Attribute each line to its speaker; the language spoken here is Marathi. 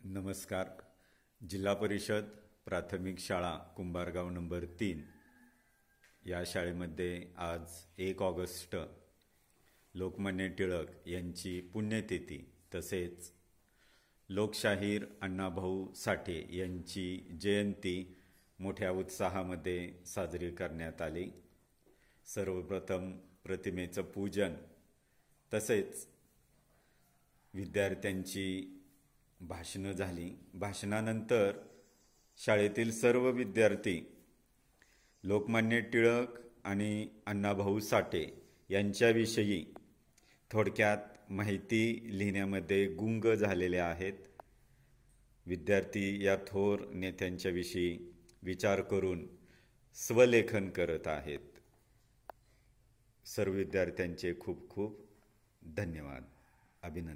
Speaker 1: नमस्कार. जिल्हा परिषद प्राथमिक शाळा कुंभारगाव नंबर 3 या शाळेमध्ये आज 1 ऑगस्ट लोकमान्य टिळक यांची पुण्यतिथी तसेच लोकशाहीर अण्णाभाऊ साठे यांची जयंती मोठ्या उत्साहामध्ये साजरी करण्यात आली. सर्वप्रथम प्रतिमेचं पूजन तसेच विद्यार्थ्यांची भाषणं झाली. भाषणानंतर शाळेतील सर्व विद्यार्थी लोकमान्य टिळक आणि अण्णाभाऊ साठे यांच्याविषयी थोडक्यात माहिती लिहिण्यामध्ये गुंग झालेले आहेत. विद्यार्थी या थोर नेत्यांच्याविषयी विचार करून स्वलेखन करत आहेत. सर्व विद्यार्थ्यांचे खूप खूप धन्यवाद. अभिनंदन.